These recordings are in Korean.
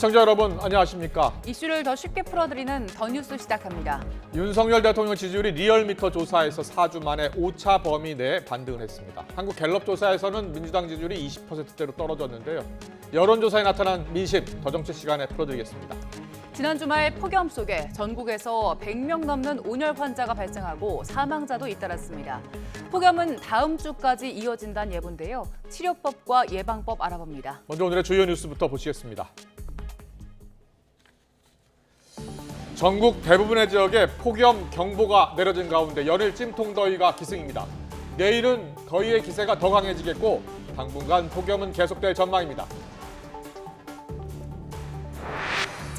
시청자 여러분 안녕하십니까? 이슈를 더 쉽게 풀어드리는 더 뉴스 시작합니다. 윤석열 대통령 지지율이 리얼미터 조사에서 4주 만에 5차 범위 내에 반등을 했습니다. 한국 갤럽 조사에서는 민주당 지지율이 20%대로 떨어졌는데요. 여론조사에 나타난 민심, 더 정치 시간에 풀어드리겠습니다. 지난 주말 폭염 속에 전국에서 100명 넘는 온열 환자가 발생하고 사망자도 잇따랐습니다. 폭염은 다음 주까지 이어진다는 예보인데요. 치료법과 예방법 알아봅니다. 먼저 오늘의 주요 뉴스부터 보시겠습니다. 전국 대부분의 지역에 폭염 경보가 내려진 가운데 연일 찜통더위가 기승입니다. 내일은 더위의 기세가 더 강해지겠고 당분간 폭염은 계속될 전망입니다.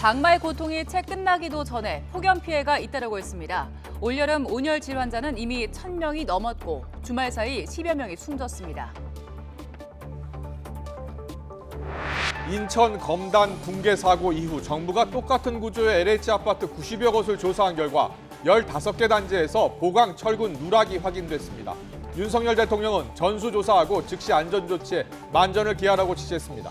장마의 고통이 채 끝나기도 전에 폭염 피해가 잇따르고 있습니다. 올여름 온열 질환자는 이미 1,000명이 넘었고 주말 사이 10여 명이 숨졌습니다. 인천 검단 붕괴 사고 이후 정부가 똑같은 구조의 LH 아파트 90여 곳을 조사한 결과 15개 단지에서 보강, 철근, 누락이 확인됐습니다. 윤석열 대통령은 전수조사하고 즉시 안전조치에 만전을 기하라고 지시했습니다.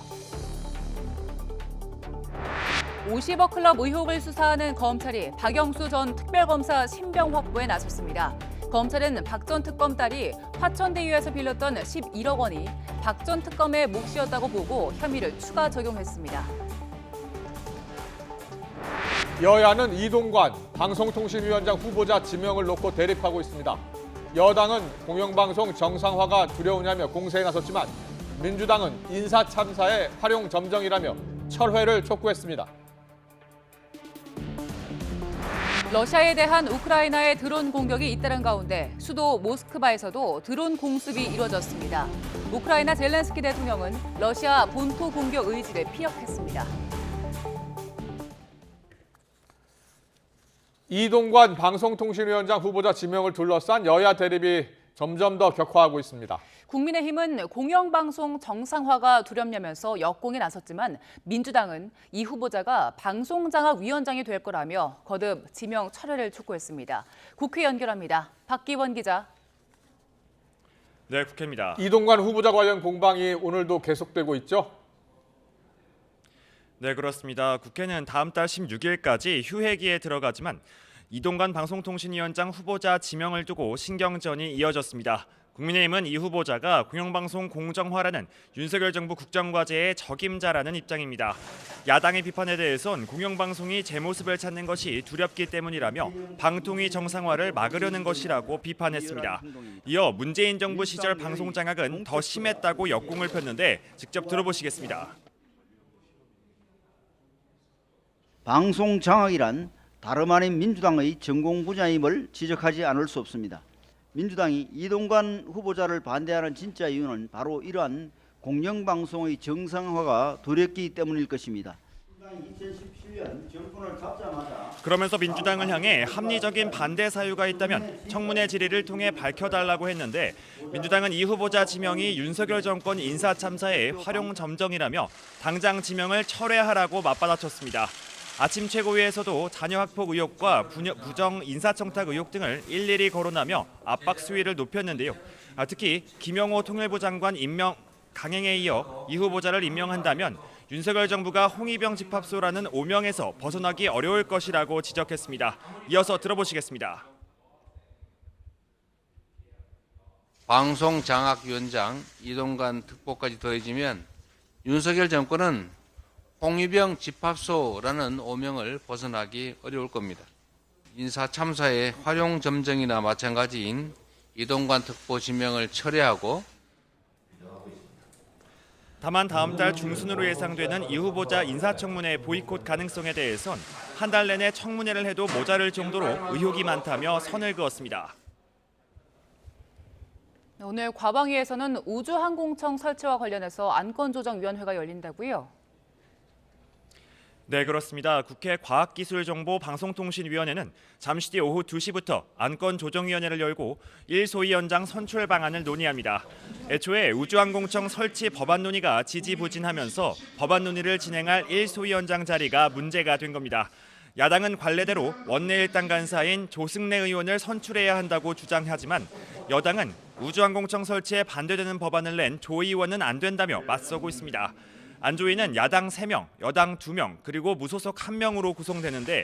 50억 클럽 의혹을 수사하는 검찰이 박영수 전 특별검사 신병 확보에 나섰습니다. 검찰은 박 전 특검 딸이 화천대유에서 빌렸던 11억 원이 박 전 특검의 몫이었다고 보고 혐의를 추가 적용했습니다. 여야는 이동관 방송통신위원장 후보자 지명을 놓고 대립하고 있습니다. 여당은 공영방송 정상화가 두려우냐며 공세에 나섰지만 민주당은 인사참사의 활용 점정이라며 철회를 촉구했습니다. 러시아에 대한 우크라이나의 드론 공격이 잇따른 가운데 수도 모스크바에서도 드론 공습이 이뤄졌습니다. 우크라이나 젤렌스키 대통령은 러시아 본토 공격 의지를 피력했습니다. 이동관 방송통신위원장 후보자 지명을 둘러싼 여야 대립이 점점 더 격화하고 있습니다. 국민의힘은 공영방송 정상화가 두렵냐면서 역공에 나섰지만 민주당은 이 후보자가 방송장악위원장이 될 거라며 거듭 지명 철회를 촉구했습니다. 국회 연결합니다. 박기원 기자. 네, 국회입니다. 이동관 후보자 관련 공방이 오늘도 계속되고 있죠? 네, 그렇습니다. 국회는 다음 달 16일까지 휴회기에 들어가지만 이동관 방송통신위원장 후보자 지명을 두고 신경전이 이어졌습니다. 국민의힘은 이 후보자가 공영방송 공정화라는 윤석열 정부 국정과제의 적임자라는 입장입니다. 야당의 비판에 대해선 공영방송이 제 모습을 찾는 것이 두렵기 때문이라며 방통위 정상화를 막으려는 것이라고 비판했습니다. 이어 문재인 정부 시절 방송 장악은 더 심했다고 역공을 폈는데 직접 들어보시겠습니다. 방송 장악이란 다름 아닌 민주당의 전공 분야임을 지적하지 않을 수 없습니다. 민주당이 이동관 후보자를 반대하는 진짜 이유는 바로 이러한 공영방송의 정상화가 두렵기 때문일 것입니다. 2017년 정권을 잡자마자 그러면서 민주당을 향해 합리적인 반대 사유가 있다면 청문회 질의를 통해 밝혀달라고 했는데 민주당은 이 후보자 지명이 윤석열 정권 인사참사의 활용 점정이라며 당장 지명을 철회하라고 맞받아쳤습니다. 아침 최고위에서도 자녀 학폭 의혹과 부정 인사청탁 의혹 등을 일일이 거론하며 압박 수위를 높였는데요. 특히 김영호 통일부 장관 임명 강행에 이어 이 후보자를 임명한다면 윤석열 정부가 홍위병 집합소라는 오명에서 벗어나기 어려울 것이라고 지적했습니다. 이어서 들어보시겠습니다. 방송장악위원장 이동관 특보까지 더해지면 윤석열 정권은 홍위병 집합소라는 오명을 벗어나기 어려울 겁니다. 인사참사의 활용 점정이나 마찬가지인 이동관 특보 지명을 철회하고 다만 다음 달 중순으로 예상되는 이 후보자 인사청문회 보이콧 가능성에 대해선 한 달 내내 청문회를 해도 모자랄 정도로 의혹이 많다며 선을 그었습니다. 오늘 과방위에서는 우주항공청 설치와 관련해서 안건조정위원회가 열린다고요? 네, 그렇습니다. 국회 과학기술정보방송통신위원회는 잠시 뒤 오후 2시부터 안건조정위원회를 열고 1소위원장 선출 방안을 논의합니다. 애초에 우주항공청 설치 법안 논의가 지지부진하면서 법안 논의를 진행할 1소위원장 자리가 문제가 된 겁니다. 야당은 관례대로 원내일당 간사인 조승래 의원을 선출해야 한다고 주장하지만 여당은 우주항공청 설치에 반대되는 법안을 낸 조 의원은 안 된다며 맞서고 있습니다. 안조위는 야당 3명, 여당 2명, 그리고 무소속 1명으로 구성되는데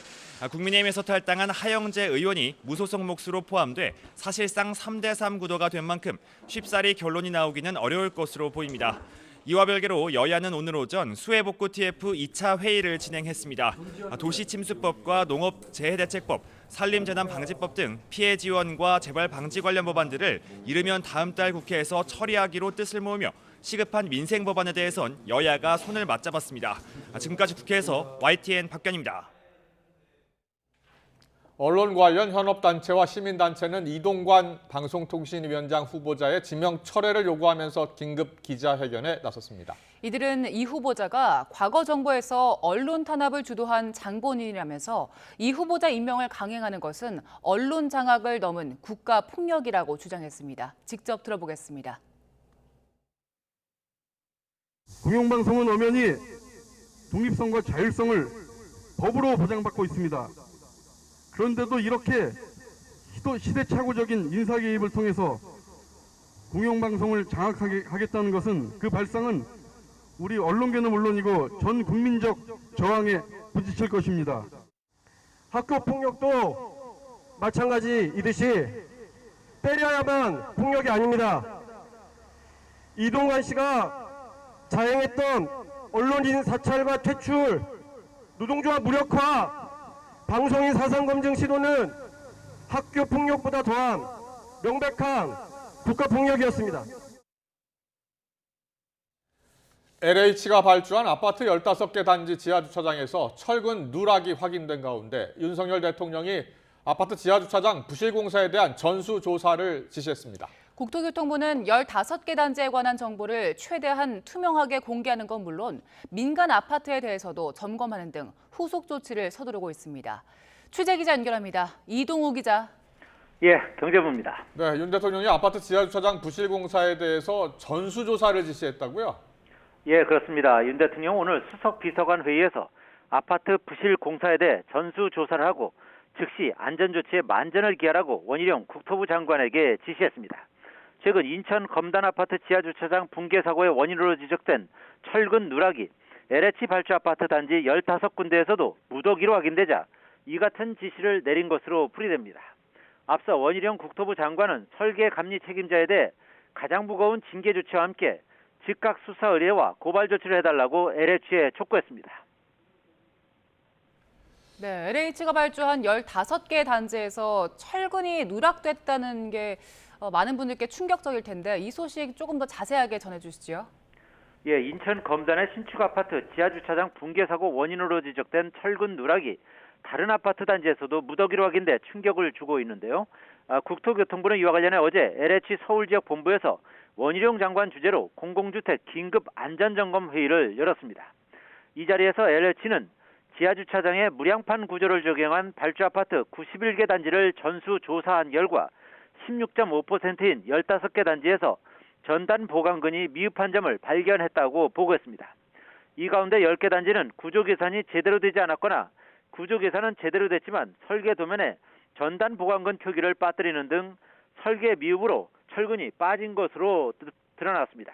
국민의힘에서 탈당한 하영재 의원이 무소속 몫으로 포함돼 사실상 3대3 구도가 된 만큼 쉽사리 결론이 나오기는 어려울 것으로 보입니다. 이와 별개로 여야는 오늘 오전 수해복구 TF 2차 회의를 진행했습니다. 도시침수법과 농업재해대책법, 산림재난방지법 등 피해 지원과 재발 방지 관련 법안들을 이르면 다음 달 국회에서 처리하기로 뜻을 모으며 시급한 민생 법안에 대해선 여야가 손을 맞잡았습니다. 지금까지 국회에서 YTN 박견입니다. 언론 관련 현업단체와 시민단체는 이동관 방송통신위원장 후보자의 지명 철회를 요구하면서 긴급 기자회견에 나섰습니다. 이들은 이 후보자가 과거 정부에서 언론 탄압을 주도한 장본인이라면서 이 후보자 임명을 강행하는 것은 언론 장악을 넘은 국가 폭력이라고 주장했습니다. 직접 들어보겠습니다. 공영방송은 엄연히 독립성과 자율성을 법으로 보장받고 있습니다. 그런데도 이렇게 시대착오적인 인사 개입을 통해서 공영방송을 장악하게 하겠다는 것은 그 발상은 우리 언론계는 물론이고 전 국민적 저항에 부딪힐 것입니다. 학교 폭력도 마찬가지이듯이 때려야만 폭력이 아닙니다. 이동관 씨가 자행했던 언론인 사찰과 퇴출, 노동조합 무력화, 방송인 사상검증 시도는 학교 폭력보다 더한 명백한 국가폭력이었습니다. LH가 발주한 아파트 15개 단지 지하주차장에서 철근 누락이 확인된 가운데 윤석열 대통령이 아파트 지하주차장 부실공사에 대한 전수조사를 지시했습니다. 국토교통부는 15개 단지에 관한 정보를 최대한 투명하게 공개하는 건 물론 민간 아파트에 대해서도 점검하는 등 후속 조치를 서두르고 있습니다. 취재기자 연결합니다. 이동우 기자. 예, 경제부입니다. 네, 윤 대통령이 아파트 지하주차장 부실공사에 대해서 전수조사를 지시했다고요? 예, 그렇습니다. 윤 대통령 오늘 수석 비서관 회의에서 아파트 부실공사에 대해 전수조사를 하고 즉시 안전조치에 만전을 기하라고 원희룡 국토부 장관에게 지시했습니다. 최근 인천 검단 아파트 지하주차장 붕괴 사고의 원인으로 지적된 철근 누락이 LH 발주 아파트 단지 15군데에서도 무더기로 확인되자 이 같은 지시를 내린 것으로 풀이됩니다. 앞서 원희룡 국토부 장관은 설계 감리 책임자에 대해 가장 무거운 징계 조치와 함께 즉각 수사 의뢰와 고발 조치를 해달라고 LH에 촉구했습니다. 네, LH가 발주한 15개 단지에서 철근이 누락됐다는 게 많은 분들께 충격적일 텐데 이 소식 조금 더 자세하게 전해주시죠. 예, 인천 검단의 신축 아파트 지하주차장 붕괴 사고 원인으로 지적된 철근 누락이 다른 아파트 단지에서도 무더기로 확인돼 충격을 주고 있는데요. 국토교통부는 이와 관련해 어제 LH 서울지역 본부에서 원희룡 장관 주재로 공공주택 긴급 안전점검 회의를 열었습니다. 이 자리에서 LH는 지하주차장에 무량판 구조를 적용한 발주 아파트 91개 단지를 전수조사한 결과 16.5%인 15개 단지에서 전단 보강근이 미흡한 점을 발견했다고 보고했습니다. 이 가운데 10개 단지는 구조 계산이 제대로 되지 않았거나 구조 계산은 제대로 됐지만 설계 도면에 전단 보강근 표기를 빠뜨리는 등 설계 미흡으로 철근이 빠진 것으로 드러났습니다.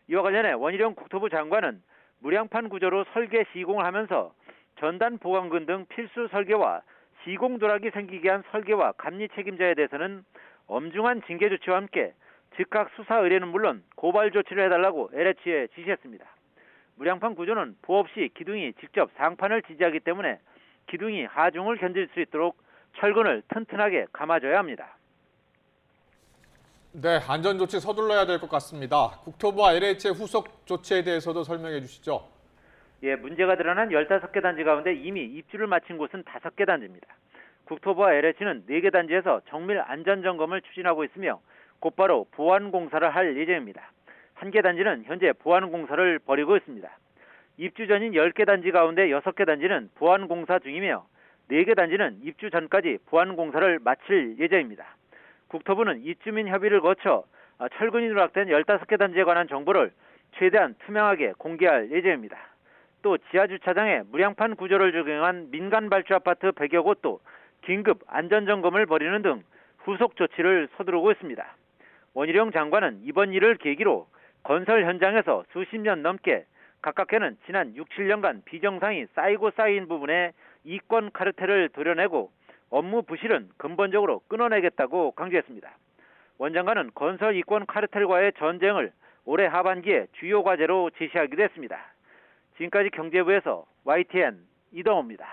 이와 관련해 원희룡 국토부 장관은 무량판 구조로 설계 시공을 하면서 전단 보강근 등 필수 설계와 시공 누락이 생기게 한 설계와 감리 책임자에 대해서는 엄중한 징계 조치와 함께 즉각 수사 의뢰는 물론 고발 조치를 해달라고 LH에 지시했습니다. 무량판 구조는 보호 없이 기둥이 직접 상판을 지지하기 때문에 기둥이 하중을 견딜 수 있도록 철근을 튼튼하게 감아줘야 합니다. 네, 안전조치 서둘러야 될 것 같습니다. 국토부와 LH의 후속 조치에 대해서도 설명해 주시죠. 예, 문제가 드러난 15개 단지 가운데 이미 입주를 마친 곳은 5개 단지입니다. 국토부와 LH는 4개 단지에서 정밀 안전점검을 추진하고 있으며 곧바로 보완공사를 할 예정입니다. 1개 단지는 현재 보완공사를 벌이고 있습니다. 입주 전인 10개 단지 가운데 6개 단지는 보완공사 중이며 4개 단지는 입주 전까지 보완공사를 마칠 예정입니다. 국토부는 입주민 협의를 거쳐 철근이 누락된 15개 단지에 관한 정보를 최대한 투명하게 공개할 예정입니다. 또 지하주차장에 무량판 구조를 적용한 민간 발주 아파트 100여 곳도 긴급 안전점검을 벌이는 등 후속 조치를 서두르고 있습니다. 원희룡 장관은 이번 일을 계기로 건설 현장에서 수십 년 넘게 각각회는 지난 6, 7년간 비정상이 쌓이고 쌓인 부분에 이권 카르텔을 도려내고 업무 부실은 근본적으로 끊어내겠다고 강조했습니다. 원장관은 건설 이권 카르텔과의 전쟁을 올해 하반기에 주요 과제로 제시하기도 했습니다. 지금까지 경제부에서 YTN 이동호입니다.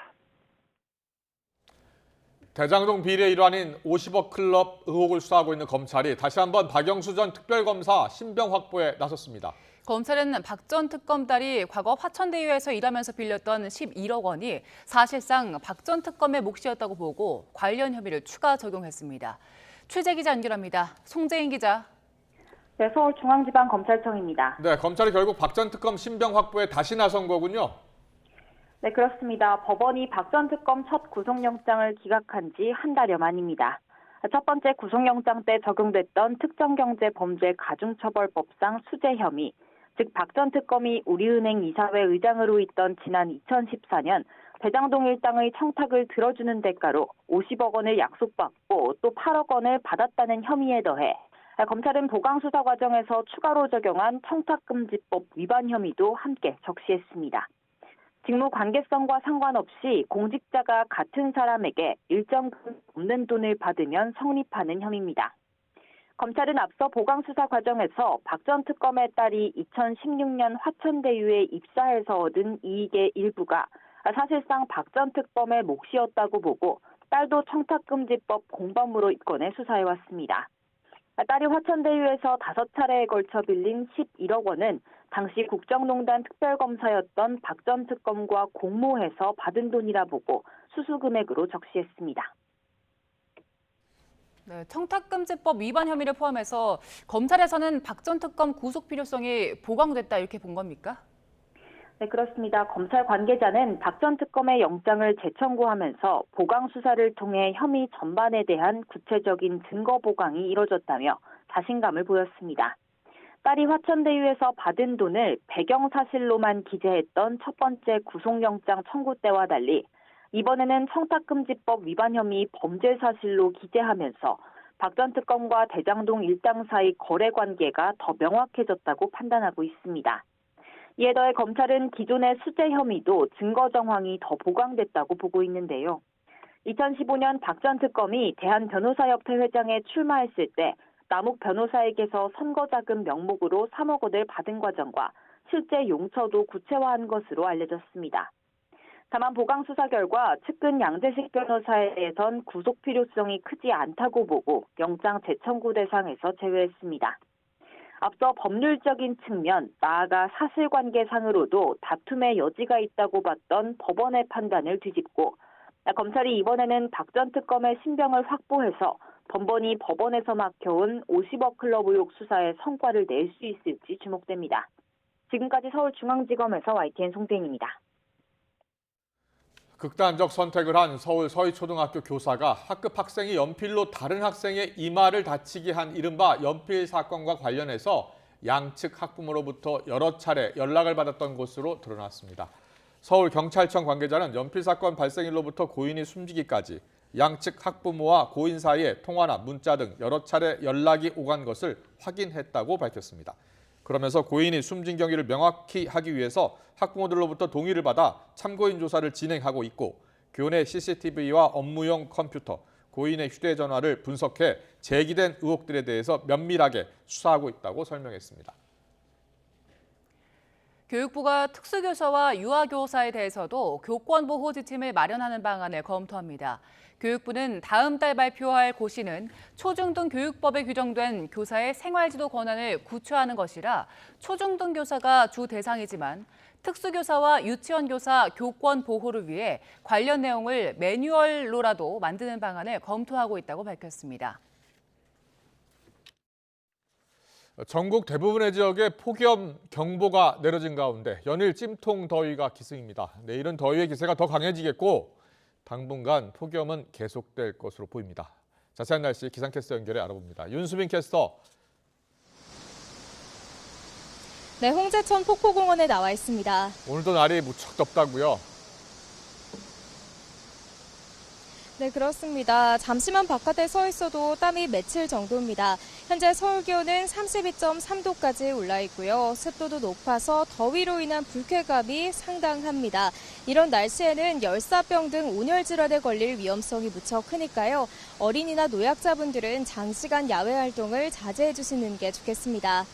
대장동 비리의 일환인 50억 클럽 의혹을 수사하고 있는 검찰이 다시 한번 박영수 전 특별검사 신병 확보에 나섰습니다. 검찰은 박 전 특검 딸이 과거 화천대유에서 일하면서 빌렸던 11억 원이 사실상 박 전 특검의 몫이었다고 보고 관련 혐의를 추가 적용했습니다. 취재 기자 연결합니다. 송재인 기자. 네, 서울중앙지방검찰청입니다. 네, 검찰이 결국 박 전 특검 신병 확보에 다시 나선 거군요. 네, 그렇습니다. 법원이 박 전 특검 첫 구속영장을 기각한 지 한 달여 만입니다. 첫 번째 구속영장 때 적용됐던 특정경제범죄 가중처벌법상 수재 혐의, 즉 박 전 특검이 우리은행 이사회 의장으로 있던 지난 2014년 대장동 일당의 청탁을 들어주는 대가로 50억 원을 약속받고 또 8억 원을 받았다는 혐의에 더해 검찰은 보강수사 과정에서 추가로 적용한 청탁금지법 위반 혐의도 함께 적시했습니다. 직무 관계성과 상관없이 공직자가 같은 사람에게 일정 없는 돈을 받으면 성립하는 혐의입니다. 검찰은 앞서 보강수사 과정에서 박 전 특검의 딸이 2016년 화천대유에 입사해서 얻은 이익의 일부가 사실상 박 전 특검의 몫이었다고 보고 딸도 청탁금지법 공범으로 입건해 수사해왔습니다. 딸이 화천대유에서 5차례에 걸쳐 빌린 11억 원은 당시 국정농단 특별검사였던 박 전 특검과 공모해서 받은 돈이라 보고 수수금액으로 적시했습니다. 네, 청탁금지법 위반 혐의를 포함해서 검찰에서는 박 전 특검 구속 필요성이 보강됐다 이렇게 본 겁니까? 네, 그렇습니다. 검찰 관계자는 박 전 특검의 영장을 재청구하면서 보강 수사를 통해 혐의 전반에 대한 구체적인 증거 보강이 이뤄졌다며 자신감을 보였습니다. 딸이 화천대유에서 받은 돈을 배경 사실로만 기재했던 첫 번째 구속영장 청구 때와 달리 이번에는 청탁금지법 위반 혐의 범죄 사실로 기재하면서 박 전 특검과 대장동 일당 사이 거래 관계가 더 명확해졌다고 판단하고 있습니다. 이에 더해 검찰은 기존의 수재 혐의도 증거 정황이 더 보강됐다고 보고 있는데요. 2015년 박 전 특검이 대한변호사협회 회장에 출마했을 때 남욱 변호사에게서 선거자금 명목으로 3억 원을 받은 과정과 실제 용처도 구체화한 것으로 알려졌습니다. 다만 보강수사 결과 측근 양재식 변호사에 대해선 구속 필요성이 크지 않다고 보고 영장 재청구 대상에서 제외했습니다. 앞서 법률적인 측면, 나아가 사실관계상으로도 다툼의 여지가 있다고 봤던 법원의 판단을 뒤집고 검찰이 이번에는 박 전 특검의 신병을 확보해서 번번이 법원에서 막혀온 50억 클럽 의혹 수사에 성과를 낼 수 있을지 주목됩니다. 지금까지 서울중앙지검에서 YTN 송대인입니다. 극단적 선택을 한 서울 서희초등학교 교사가 학급 학생이 연필로 다른 학생의 이마를 다치게 한 이른바 연필 사건과 관련해서 양측 학부모로부터 여러 차례 연락을 받았던 것으로 드러났습니다. 서울경찰청 관계자는 연필 사건 발생일로부터 고인이 숨지기까지 양측 학부모와 고인 사이에 통화나 문자 등 여러 차례 연락이 오간 것을 확인했다고 밝혔습니다. 그러면서 고인이 숨진 경위를 명확히 하기 위해서 학부모들로부터 동의를 받아 참고인 조사를 진행하고 있고 교내 CCTV와 업무용 컴퓨터, 고인의 휴대전화를 분석해 제기된 의혹들에 대해서 면밀하게 수사하고 있다고 설명했습니다. 교육부가 특수교사와 유아교사에 대해서도 교권보호 지침을 마련하는 방안을 검토합니다. 교육부는 다음 달 발표할 고시는 초중등 교육법에 규정된 교사의 생활지도 권한을 구체화하는 것이라 초중등 교사가 주 대상이지만 특수교사와 유치원교사 교권 보호를 위해 관련 내용을 매뉴얼로라도 만드는 방안을 검토하고 있다고 밝혔습니다. 전국 대부분의 지역에 폭염 경보가 내려진 가운데 연일 찜통 더위가 기승입니다. 내일은 더위의 기세가 더 강해지겠고 당분간 폭염은 계속될 것으로 보입니다. 자세한 날씨 기상캐스터 연결해 알아봅니다. 윤수빈 캐스터. 네, 홍제천 폭포공원에 나와 있습니다. 오늘도 날이 무척 덥다고요? 네, 그렇습니다. 잠시만 바깥에 서 있어도 땀이 맺힐 정도입니다. 현재 서울 기온은 32.3도까지 올라 있고요. 습도도 높아서 더위로 인한 불쾌감이 상당합니다. 이런 날씨에는 열사병 등 온열 질환에 걸릴 위험성이 무척 크니까요. 어린이나 노약자분들은 장시간 야외 활동을 자제해 주시는 게 좋겠습니다.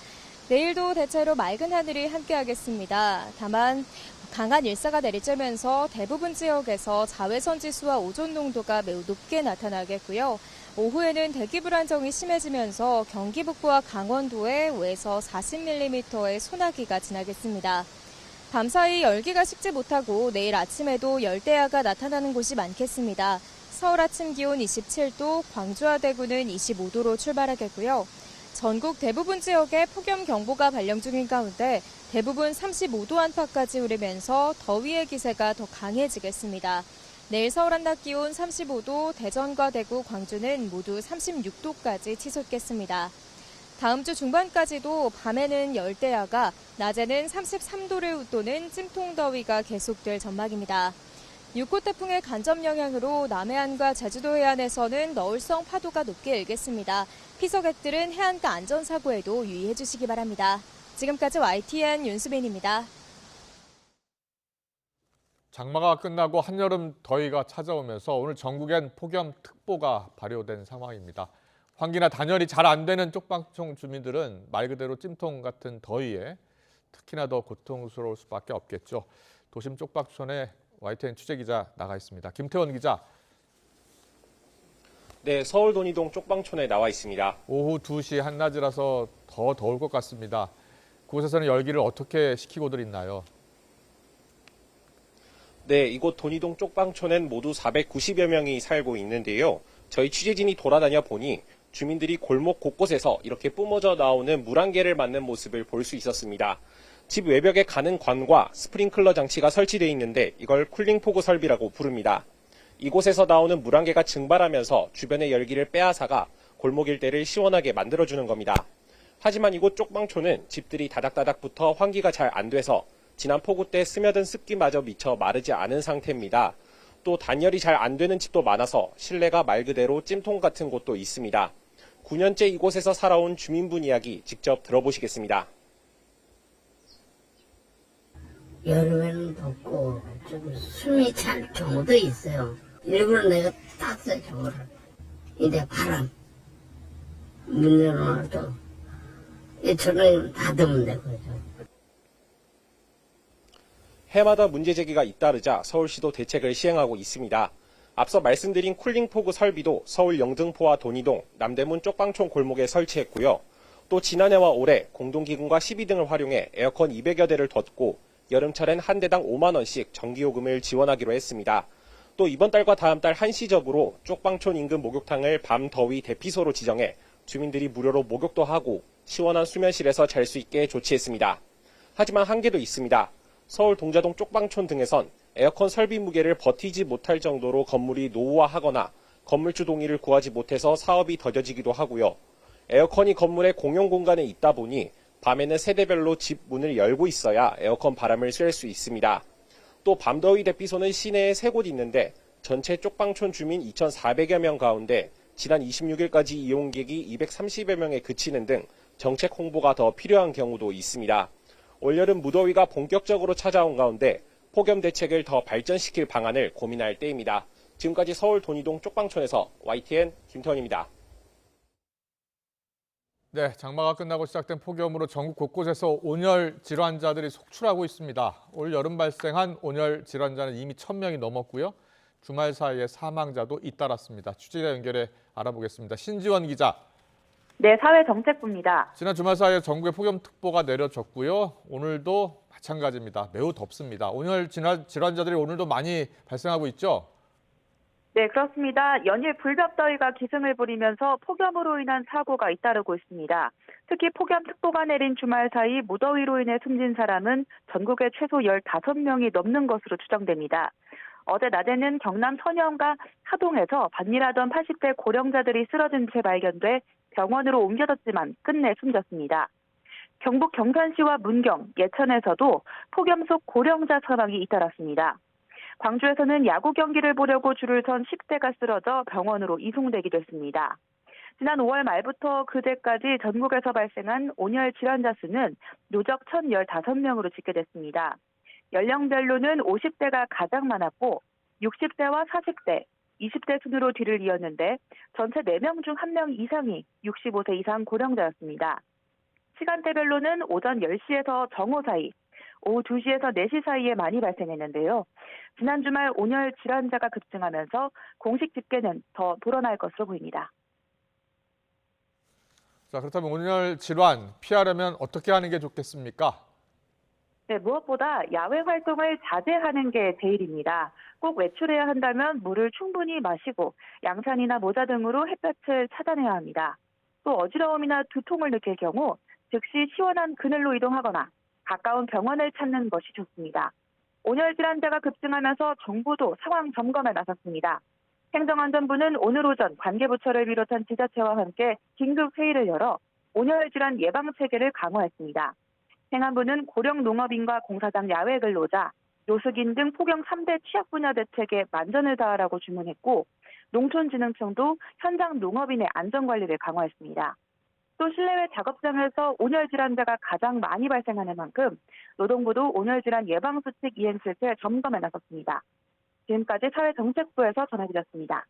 내일도 대체로 맑은 하늘이 함께하겠습니다. 다만 강한 일사가 내리쬐면서 대부분 지역에서 자외선 지수와 오존 농도가 매우 높게 나타나겠고요. 오후에는 대기 불안정이 심해지면서 경기 북부와 강원도에 5에서 40mm의 소나기가 지나겠습니다. 밤사이 열기가 식지 못하고 내일 아침에도 열대야가 나타나는 곳이 많겠습니다. 서울 아침 기온 27도, 광주와 대구는 25도로 출발하겠고요. 전국 대부분 지역에 폭염경보가 발령 중인 가운데 대부분 35도 안팎까지 오르면서 더위의 기세가 더 강해지겠습니다. 내일 서울 한낮 기온 35도, 대전과 대구, 광주는 모두 36도까지 치솟겠습니다. 다음 주 중반까지도 밤에는 열대야가, 낮에는 33도를 웃도는 찜통더위가 계속될 전망입니다. 6호 태풍의 간접 영향으로 남해안과 제주도 해안에서는 너울성 파도가 높게 일겠습니다. 피서객들은 해안가 안전사고에도 유의해 주시기 바랍니다. 지금까지 YTN 윤수빈입니다. 장마가 끝나고 한여름 더위가 찾아오면서 오늘 전국엔 폭염특보가 발효된 상황입니다. 환기나 단열이 잘 안 되는 쪽방촌 주민들은 말 그대로 찜통 같은 더위에 특히나 더 고통스러울 수밖에 없겠죠. 도심 쪽방촌에 YTN 취재기자 나가 있습니다. 김태원 기자. 네, 서울 돈이동 쪽방촌에 나와 있습니다. 오후 2시 한낮이라서 더 더울 것 같습니다. 그곳에서는 열기를 어떻게 식히고들 있나요? 네, 이곳 돈이동 쪽방촌엔 모두 490여 명이 살고 있는데요. 저희 취재진이 돌아다녀 보니 주민들이 골목 곳곳에서 이렇게 뿜어져 나오는 물안개를 맞는 모습을 볼 수 있었습니다. 집 외벽에 가는 관과 스프링클러 장치가 설치되어 있는데 이걸 쿨링포구 설비라고 부릅니다. 이곳에서 나오는 물안개가 증발하면서 주변의 열기를 빼앗아가 골목 일대를 시원하게 만들어주는 겁니다. 하지만 이곳 쪽방촌은 집들이 다닥다닥 붙어 환기가 잘 안 돼서 지난 폭우 때 스며든 습기마저 미처 마르지 않은 상태입니다. 또 단열이 잘 안 되는 집도 많아서 실내가 말 그대로 찜통 같은 곳도 있습니다. 9년째 이곳에서 살아온 주민분 이야기 직접 들어보시겠습니다. 여름에는 덥고 좀 숨이 찰 경우도 있어요. 일부러 내가 땄어요, 저거를. 이제 바람, 문 열어놔도 저는 닫으면 되거든요. 해마다 문제 제기가 잇따르자 서울시도 대책을 시행하고 있습니다. 앞서 말씀드린 쿨링포구 설비도 서울 영등포와 돈이동, 남대문 쪽방촌 골목에 설치했고요. 또 지난해와 올해 공동기금과 12등을 활용해 에어컨 200여 대를 뒀고 여름철엔 한 대당 5만 원씩 전기요금을 지원하기로 했습니다. 또 이번 달과 다음 달 한시적으로 쪽방촌 인근 목욕탕을 밤 더위 대피소로 지정해 주민들이 무료로 목욕도 하고 시원한 수면실에서 잘 수 있게 조치했습니다. 하지만 한계도 있습니다. 서울 동자동 쪽방촌 등에선 에어컨 설비 무게를 버티지 못할 정도로 건물이 노후화하거나 건물주 동의를 구하지 못해서 사업이 더뎌지기도 하고요. 에어컨이 건물의 공용 공간에 있다 보니 밤에는 세대별로 집 문을 열고 있어야 에어컨 바람을 쐴 수 있습니다. 또 밤더위 대피소는 시내에 3곳 있는데 전체 쪽방촌 주민 2,400여 명 가운데 지난 26일까지 이용객이 230여 명에 그치는 등 정책 홍보가 더 필요한 경우도 있습니다. 올여름 무더위가 본격적으로 찾아온 가운데 폭염 대책을 더 발전시킬 방안을 고민할 때입니다. 지금까지 서울 돈이동 쪽방촌에서 YTN 김태원입니다. 네, 장마가 끝나고 시작된 폭염으로 전국 곳곳에서 온열 질환자들이 속출하고 있습니다. 올 여름 발생한 온열 질환자는 이미 1,000명이 넘었고요. 주말 사이에 사망자도 잇따랐습니다. 취재자 연결해 알아보겠습니다. 신지원 기자. 네, 사회정책부입니다. 지난 주말 사이에 전국에 폭염특보가 내려졌고요. 오늘도 마찬가지입니다. 매우 덥습니다. 온열 질환자들이 오늘도 많이 발생하고 있죠? 네, 그렇습니다. 연일 불볕더위가 기승을 부리면서 폭염으로 인한 사고가 잇따르고 있습니다. 특히 폭염특보가 내린 주말 사이 무더위로 인해 숨진 사람은 전국에 최소 15명이 넘는 것으로 추정됩니다. 어제 낮에는 경남 선영과 하동에서 반일하던 80대 고령자들이 쓰러진 채 발견돼 병원으로 옮겨졌지만 끝내 숨졌습니다. 경북 경산시와 문경, 예천에서도 폭염 속 고령자 사망이 잇따랐습니다. 광주에서는 야구 경기를 보려고 줄을 선 10대가 쓰러져 병원으로 이송되기도 했습니다. 지난 5월 말부터 그제까지 전국에서 발생한 온열 질환자 수는 누적 1,015명으로 집계됐습니다. 연령별로는 50대가 가장 많았고 60대와 40대, 20대 순으로 뒤를 이었는데 전체 4명 중 1명 이상이 65세 이상 고령자였습니다. 시간대별로는 오전 10시에서 정오 사이, 오후 2시에서 4시 사이에 많이 발생했는데요. 지난 주말 온열 질환자가 급증하면서 공식 집계는 더 불어날 것으로 보입니다. 자, 그렇다면 온열 질환 피하려면 어떻게 하는 게 좋겠습니까? 네, 무엇보다 야외 활동을 자제하는 게 제일입니다. 꼭 외출해야 한다면 물을 충분히 마시고 양산이나 모자 등으로 햇볕을 차단해야 합니다. 또 어지러움이나 두통을 느낄 경우 즉시 시원한 그늘로 이동하거나 가까운 병원을 찾는 것이 좋습니다. 온열 질환자가 급증하면서 정부도 상황 점검에 나섰습니다. 행정안전부는 오늘 오전 관계부처를 비롯한 지자체와 함께 긴급 회의를 열어 온열 질환 예방 체계를 강화했습니다. 행안부는 고령 농업인과 공사장 야외 근로자, 노숙인 등 폭염 3대 취약 분야 대책에 만전을 다하라고 주문했고 농촌진흥청도 현장 농업인의 안전관리를 강화했습니다. 또 실내외 작업장에서 온열 질환자가 가장 많이 발생하는 만큼 노동부도 온열 질환 예방 수칙 이행 실태 점검에 나섰습니다. 지금까지 사회정책부에서 전해드렸습니다.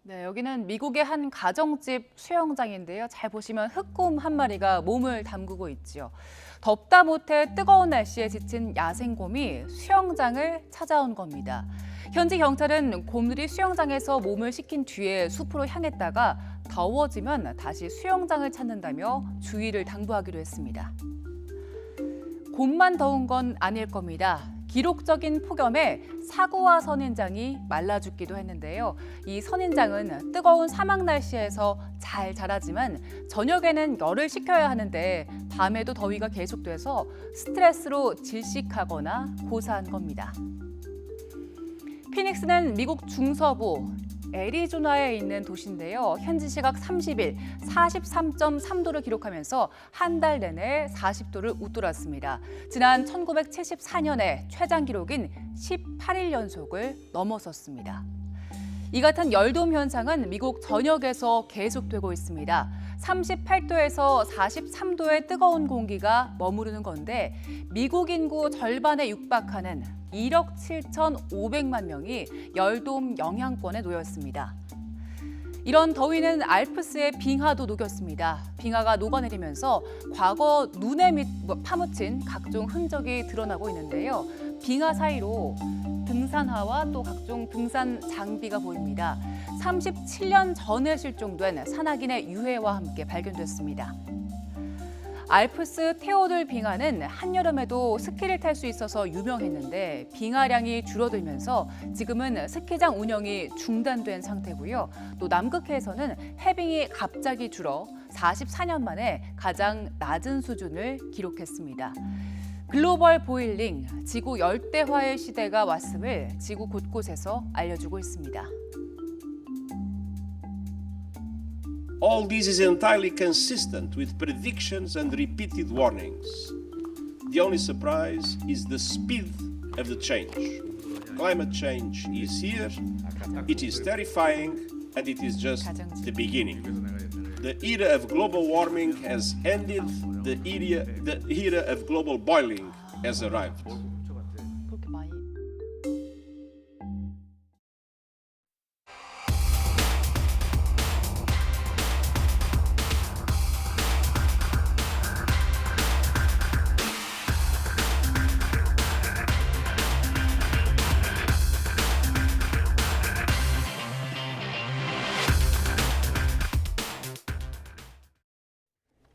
네, 여기는 미국의 한 가정집 수영장인데요. 잘 보시면 흑곰 한 마리가 몸을 담그고 있죠. 덥다 못해 뜨거운 날씨에 지친 야생곰이 수영장을 찾아온 겁니다. 현지 경찰은 곰들이 수영장에서 몸을 식힌 뒤에 숲으로 향했다가 더워지면 다시 수영장을 찾는다며 주의를 당부하기로 했습니다. 곰만 더운 건 아닐 겁니다. 기록적인 폭염에 사구와 선인장이 말라 죽기도 했는데요. 이 선인장은 뜨거운 사막 날씨에서 잘 자라지만 저녁에는 열을 식혀야 하는데 밤에도 더위가 계속돼서 스트레스로 질식하거나 고사한 겁니다. 피닉스는 미국 중서부 애리조나에 있는 도시인데요. 현지 시각 30일 43.3도를 기록하면서 한 달 내내 40도를 웃돌았습니다. 지난 1974년에 최장 기록인 18일 연속을 넘어섰습니다. 이 같은 열돔 현상은 미국 전역에서 계속되고 있습니다. 38도에서 43도의 뜨거운 공기가 머무르는 건데 미국 인구 절반에 육박하는 1억 7,500만 명이 열돔 영향권에 놓였습니다. 이런 더위는 알프스의 빙하도 녹였습니다. 빙하가 녹아내리면서 과거 눈에 파묻힌 각종 흔적이 드러나고 있는데요. 빙하 사이로 등산화와 또 각종 등산 장비가 보입니다. 37년 전에 실종된 산악인의 유해와 함께 발견됐습니다. 알프스 테오들 빙하는 한여름에도 스키를 탈 수 있어서 유명했는데 빙하량이 줄어들면서 지금은 스키장 운영이 중단된 상태고요. 또 남극해에서는 해빙이 갑자기 줄어 44년 만에 가장 낮은 수준을 기록했습니다. 글로벌 보일링, 지구 열대화의 시대가 왔음을 지구 곳곳에서 알려주고 있습니다. All this is entirely consistent with predictions and repeated warnings. The only surprise is the speed of the change. Climate change is here, it is terrifying, and it is just the beginning. The era of global warming has ended, the era of global boiling has arrived.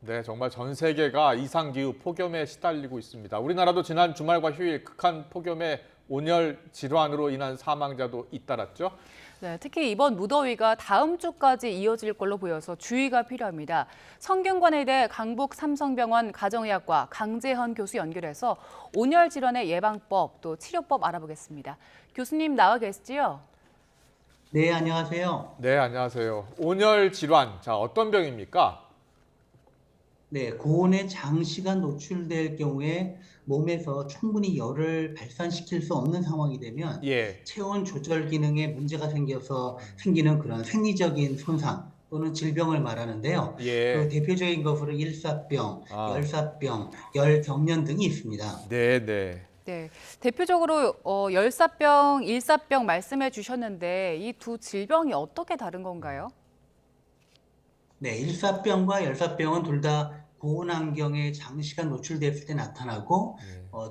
네, 정말 전 세계가 이상기후 폭염에 시달리고 있습니다. 우리나라도 지난 주말과 휴일 극한 폭염에 온열 질환으로 인한 사망자도 잇따랐죠. 네, 특히 이번 무더위가 다음 주까지 이어질 걸로 보여서 주의가 필요합니다. 성균관의대 강북삼성병원 가정의학과 강재헌 교수 연결해서 온열 질환의 예방법 또 치료법 알아보겠습니다. 교수님 나와 계시지요? 네, 안녕하세요. 네, 안녕하세요. 온열 질환, 자, 어떤 병입니까? 네, 고온에 장시간 노출될 경우에 몸에서 충분히 열을 발산시킬 수 없는 상황이 되면 예. 체온 조절 기능에 문제가 생겨서 생기는 그런 생리적인 손상 또는 질병을 말하는데요. 예. 그 대표적인 것으로 일사병, 열사병, 열경련 등이 있습니다. 네, 네. 네, 대표적으로 열사병, 일사병 말씀해 주셨는데 이 두 질병이 어떻게 다른 건가요? 네, 일사병과 열사병은 둘 다 고온 환경에 장시간 노출됐을 때 나타나고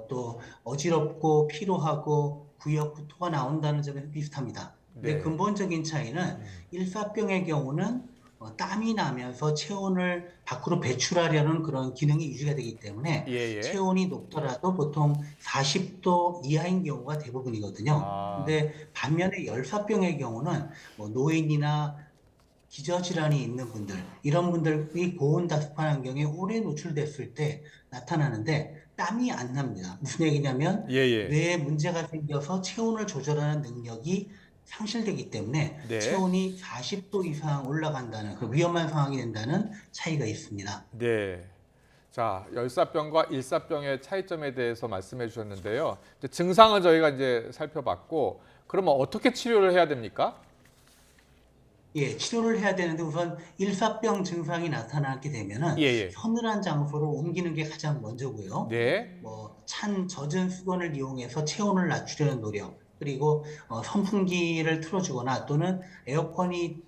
또 어지럽고 피로하고 구역 구토가 나온다는 점에서 비슷합니다. 근데 네. 근본적인 차이는 일사병의 경우는 땀이 나면서 체온을 밖으로 배출하려는 그런 기능이 유지가 되기 때문에 예. 체온이 높더라도 보통 40도 이하인 경우가 대부분이거든요. 근데 반면에 열사병의 경우는 뭐 노인이나 기저질환이 있는 분들, 이런 분들이 고온 다습한 환경에 오래 노출됐을 때 나타나는데 땀이 안 납니다. 무슨 얘기냐면 뇌에 문제가 생겨서 체온을 조절하는 능력이 상실되기 때문에 네. 체온이 40도 이상 올라간다는 그 위험한 상황이 된다는 차이가 있습니다. 네. 자, 열사병과 일사병의 차이점에 대해서 말씀해 주셨는데요. 이제 증상은 저희가 이제 살펴봤고, 그러면 어떻게 치료를 해야 됩니까? 예, 치료를 해야 되는데 우선 일사병 증상이 나타나게 되면은 서늘한 장소로 옮기는 게 가장 먼저고요. 네. 뭐 찬 젖은 수건을 이용해서 체온을 낮추려는 노력, 그리고 선풍기를 틀어주거나 또는 에어컨이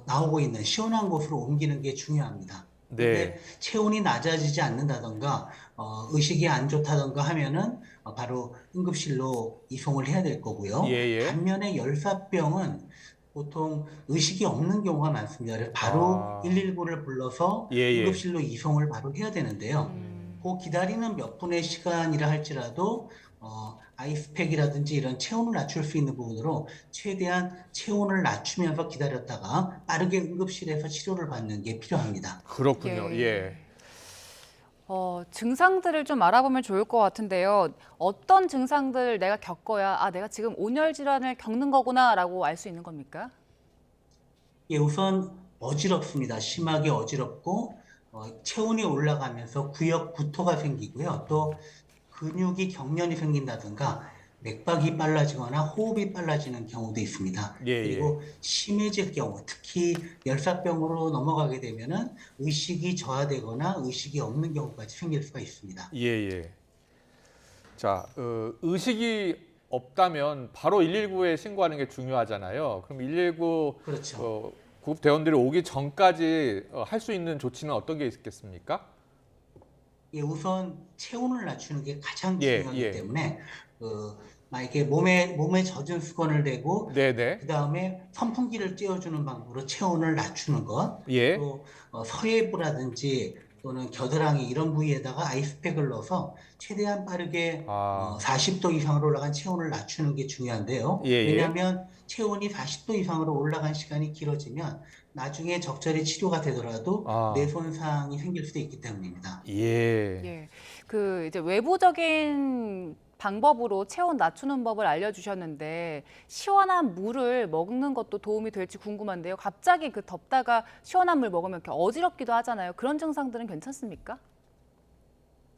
나오고 있는 시원한 곳으로 옮기는 게 중요합니다. 근데 체온이 낮아지지 않는다던가 의식이 안 좋다던가 하면은 바로 응급실로 이송을 해야 될 거고요. 반면에 열사병은 보통 의식이 없는 경우가 많습니다. 그래서 바로 119를 불러서 응급실로 이송을 바로 해야 되는데요. 그 기다리는 몇 분의 시간이라 할지라도 아이스팩이라든지 이런 체온을 낮출 수 있는 부분으로 최대한 체온을 낮추면서 기다렸다가 빠르게 응급실에서 치료를 받는 게 필요합니다. 그렇군요. 예. 증상들을 좀 알아보면 좋을 것 같은데요. 어떤 증상들을 내가 겪어야 내가 지금 온열 질환을 겪는 거구나라고 알 수 있는 겁니까? 예, 우선 어지럽습니다. 심하게 어지럽고 체온이 올라가면서 구역 구토가 생기고요. 또 근육이 경련이 생긴다든가 맥박이 빨라지거나 호흡이 빨라지는 경우도 있습니다. 그리고 심해질 경우, 특히 열사병으로 넘어가게 되면은 의식이 저하되거나 의식이 없는 경우까지 생길 수가 있습니다. 자, 의식이 없다면 바로 119에 신고하는 게 중요하잖아요. 그럼 119 그렇죠. 구급대원들이 오기 전까지 할 수 있는 조치는 어떤 게 있겠습니까? 예, 우선 체온을 낮추는 게 가장 중요하기 때문에 만약에 몸에 젖은 수건을 대고 그 다음에 선풍기를 쬐어주는 방법으로 체온을 낮추는 것, 또 서해부라든지 또는 겨드랑이 이런 부위에다가 아이스팩을 넣어서 최대한 빠르게 40도 이상으로 올라간 체온을 낮추는 게 중요한데요. 왜냐하면 체온이 40도 이상으로 올라간 시간이 길어지면 나중에 적절히 치료가 되더라도 뇌 손상이 생길 수도 있기 때문입니다. 그 이제 외부적인 방법으로 체온 낮추는 법을 알려주셨는데 시원한 물을 먹는 것도 도움이 될지 궁금한데요. 갑자기 그 덥다가 시원한 물 먹으면 이렇게 어지럽기도 하잖아요. 그런 증상들은 괜찮습니까?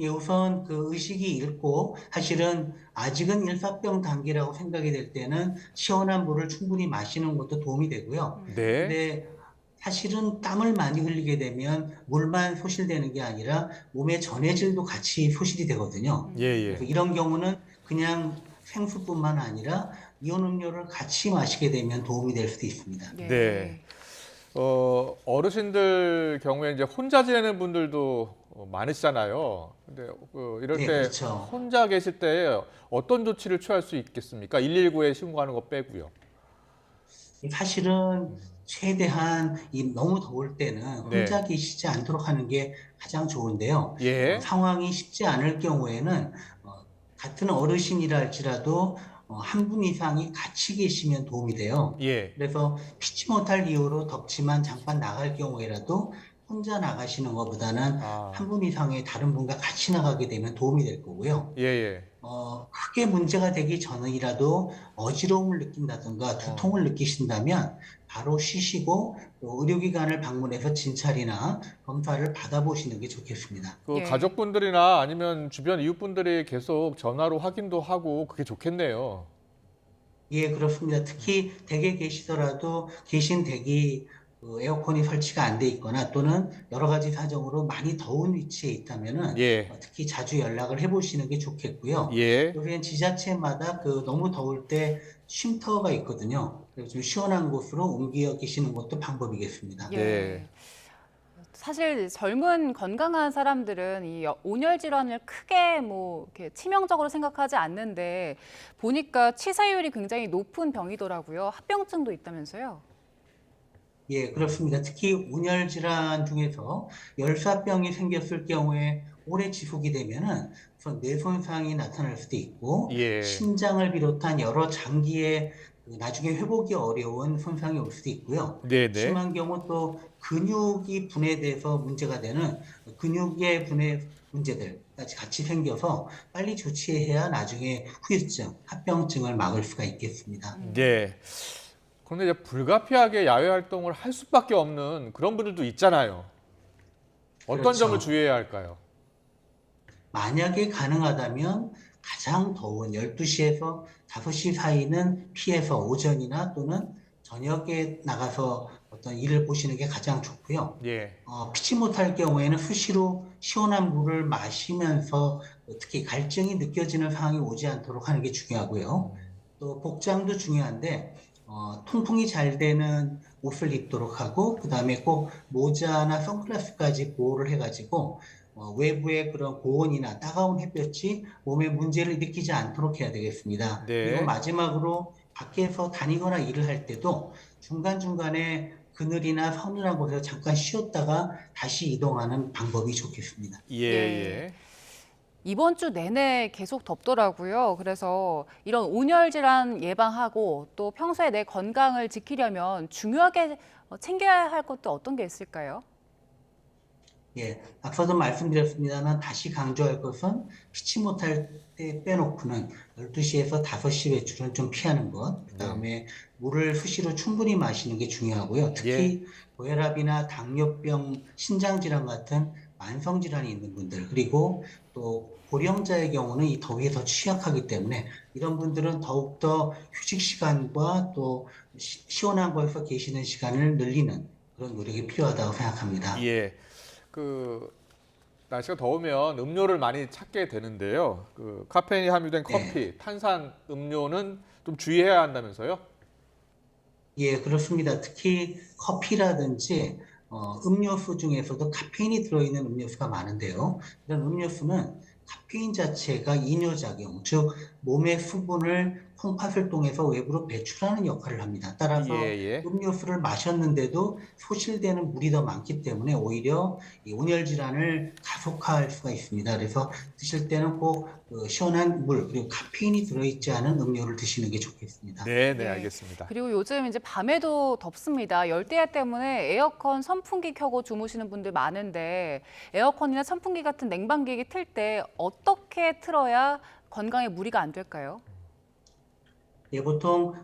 예, 우선 그 의식이 잃고 사실은 아직은 일사병 단계라고 생각이 될 때는 시원한 물을 충분히 마시는 것도 도움이 되고요. 근데 사실은 땀을 많이 흘리게 되면 물만 소실되는 게 아니라 몸의 전해질도 같이 소실이 되거든요. 그래서 이런 경우는 그냥 생수뿐만 아니라 이온 음료를 같이 마시게 되면 도움이 될 수도 있습니다. 어르신들 경우에 이제 혼자 지내는 분들도 많으시잖아요. 근데 이럴 때 혼자 계실 때 어떤 조치를 취할 수 있겠습니까? 119에 신고하는 거 빼고요. 사실은 최대한 너무 더울 때는 혼자 계시지 않도록 하는 게 가장 좋은데요. 상황이 쉽지 않을 경우에는 같은 어르신이라 할지라도 한 분 이상이 같이 계시면 도움이 돼요. 그래서 피치 못할 이유로 덥지만 잠깐 나갈 경우에라도 혼자 나가시는 것보다는 한 분 이상의 다른 분과 같이 나가게 되면 도움이 될 거고요. 예. 크게 문제가 되기 전이라도 어지러움을 느낀다든가 두통을 느끼신다면 바로 쉬시고 또 의료기관을 방문해서 진찰이나 검사를 받아보시는 게 좋겠습니다. 그 가족분들이나 아니면 주변 이웃분들이 계속 전화로 확인도 하고 그게 좋겠네요. 예, 그렇습니다. 특히 댁에 계시더라도 계신 댁이 에어컨이 설치가 안 돼 있거나 또는 여러 가지 사정으로 많이 더운 위치에 있다면은 특히 자주 연락을 해보시는 게 좋겠고요. 요새는 지자체마다 너무 더울 때 쉼터가 있거든요. 그래서 좀 시원한 곳으로 옮겨 계시는 것도 방법이겠습니다. 사실 젊은 건강한 사람들은 이 온열 질환을 크게 이렇게 치명적으로 생각하지 않는데 보니까 치사율이 굉장히 높은 병이더라고요. 합병증도 있다면서요? 예, 그렇습니다. 특히 온열 질환 중에서 열사병이 생겼을 경우에 오래 지속이 되면은 우선 뇌 손상이 나타날 수도 있고 신장을 비롯한 여러 장기에 나중에 회복이 어려운 손상이 올 수도 있고요. 심한 경우 또 근육이 분해돼서 문제가 되는 근육의 분해 문제들까지 같이 생겨서 빨리 조치해야 나중에 후유증, 합병증을 막을 수가 있겠습니다. 그런데 이제 불가피하게 야외 활동을 할 수밖에 없는 그런 분들도 있잖아요. 어떤 점을 주의해야 할까요? 만약에 가능하다면 가장 더운 12시에서 5시 사이는 피해서 오전이나 또는 저녁에 나가서 어떤 일을 보시는 게 가장 좋고요. 피치 못할 경우에는 수시로 시원한 물을 마시면서 특히 갈증이 느껴지는 상황이 오지 않도록 하는 게 중요하고요. 또 복장도 중요한데 통풍이 잘 되는 옷을 입도록 하고 그다음에 꼭 모자나 선글라스까지 보호를 해가지고 외부의 그런 고온이나 따가운 햇볕이 몸에 문제를 느끼지 않도록 해야 되겠습니다. 그리고 마지막으로 밖에서 다니거나 일을 할 때도 중간중간에 그늘이나 서늘한 곳에서 잠깐 쉬었다가 다시 이동하는 방법이 좋겠습니다. 이번 주 내내 계속 덥더라고요. 그래서 이런 온열 질환 예방하고 또 평소에 내 건강을 지키려면 중요하게 챙겨야 할 것도 어떤 게 있을까요? 앞서도 말씀드렸습니다만 다시 강조할 것은 피치 못할 때 빼놓고는 12시에서 5시 외출은 좀 피하는 것, 그다음에 물을 수시로 충분히 마시는 게 중요하고요. 특히 고혈압이나 당뇨병, 신장질환 같은 만성질환이 있는 분들, 그리고 또 고령자의 경우는 이 더위에 더 취약하기 때문에 이런 분들은 더욱더 휴식 시간과 또 시원한 곳에서 계시는 시간을 늘리는 그런 노력이 필요하다고 생각합니다. 날씨가 더우면 음료를 많이 찾게 되는데요. 카페인이 함유된 커피, 탄산 음료는 좀 주의해야 한다면서요? 그렇습니다. 특히 커피라든지 음료수 중에서도 카페인이 들어있는 음료수가 많은데요. 이런 음료수는 카페인 자체가 이뇨작용, 즉 몸의 수분을 콩팥을 통해서 외부로 배출하는 역할을 합니다. 따라서 음료수를 마셨는데도 소실되는 물이 더 많기 때문에 오히려 이 온열 질환을 가속화할 수가 있습니다. 그래서 드실 때는 꼭 시원한 물 그리고 카페인이 들어있지 않은 음료를 드시는 게 좋겠습니다. 알겠습니다. 그리고 요즘 이제 밤에도 덥습니다. 열대야 때문에 에어컨, 선풍기 켜고 주무시는 분들 많은데 에어컨이나 선풍기 같은 냉방기기 틀 때 어떻게 틀어야 건강에 무리가 안 될까요? 보통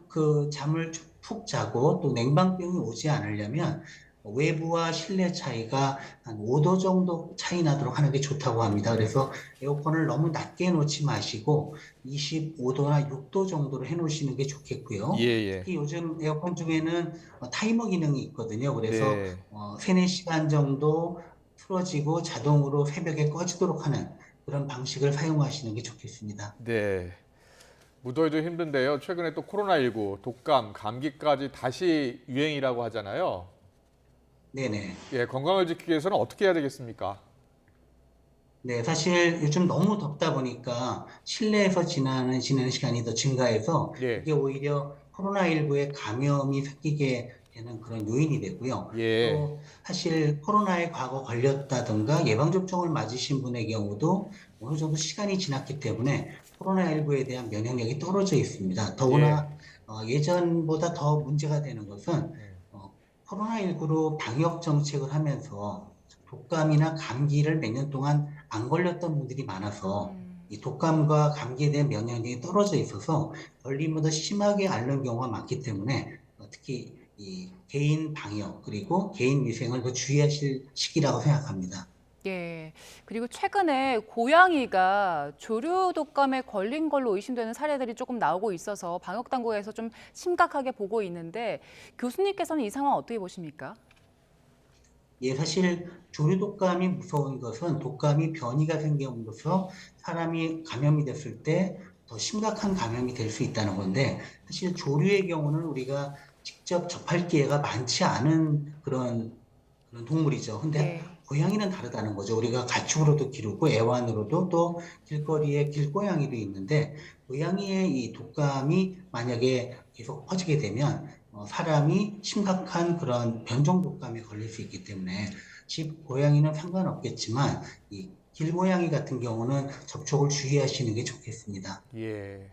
잠을 푹 자고 또 냉방병이 오지 않으려면 외부와 실내 차이가 한 5도 정도 차이 나도록 하는 게 좋다고 합니다. 그래서 에어컨을 너무 낮게 놓지 마시고 25도나 6도 정도로 해놓으시는 게 좋겠고요. 특히 요즘 에어컨 중에는 타이머 기능이 있거든요. 그래서 3-4시간 정도 틀어지고 자동으로 새벽에 꺼지도록 하는 그런 방식을 사용하시는 게 좋겠습니다. 무더위도 힘든데요. 최근에 또 코로나19, 독감, 감기까지 다시 유행이라고 하잖아요. 건강을 지키기 위해서는 어떻게 해야 되겠습니까? 사실 요즘 너무 덥다 보니까 실내에서 지내는 시간이 더 증가해서 이게 오히려 코로나19에 감염이 생기게 되는 그런 요인이 되고요. 또 사실 코로나에 과거 걸렸다든가 예방접종을 맞으신 분의 경우도 어느 정도 시간이 지났기 때문에 코로나19에 대한 면역력이 떨어져 있습니다. 더구나 예전보다 더 문제가 되는 것은 코로나19로 방역 정책을 하면서 독감이나 감기를 몇 년 동안 안 걸렸던 분들이 많아서 이 독감과 감기에 대한 면역력이 떨어져 있어서 걸리면 더 심하게 앓는 경우가 많기 때문에 특히 이 개인 방역 그리고 개인 위생을 더 주의하실 시기라고 생각합니다. 예. 그리고 최근에 고양이가 조류 독감에 걸린 걸로 의심되는 사례들이 조금 나오고 있어서 방역 당국에서 좀 심각하게 보고 있는데 교수님께서는 이 상황 어떻게 보십니까? 예, 사실 조류 독감이 무서운 것은 독감이 변이가 생김으로써 사람이 감염이 됐을 때 더 심각한 감염이 될 수 있다는 건데 사실 조류의 경우는 우리가 직접 접할 기회가 많지 않은 그런 동물이죠. 근데 고양이는 다르다는 거죠. 우리가 가축으로도 기르고 애완으로도 또 길거리에 길고양이도 있는데 고양이의 이 독감이 만약에 계속 퍼지게 되면 사람이 심각한 그런 변종 독감에 걸릴 수 있기 때문에 집 고양이는 상관없겠지만 이 길고양이 같은 경우는 접촉을 주의하시는 게 좋겠습니다. 예,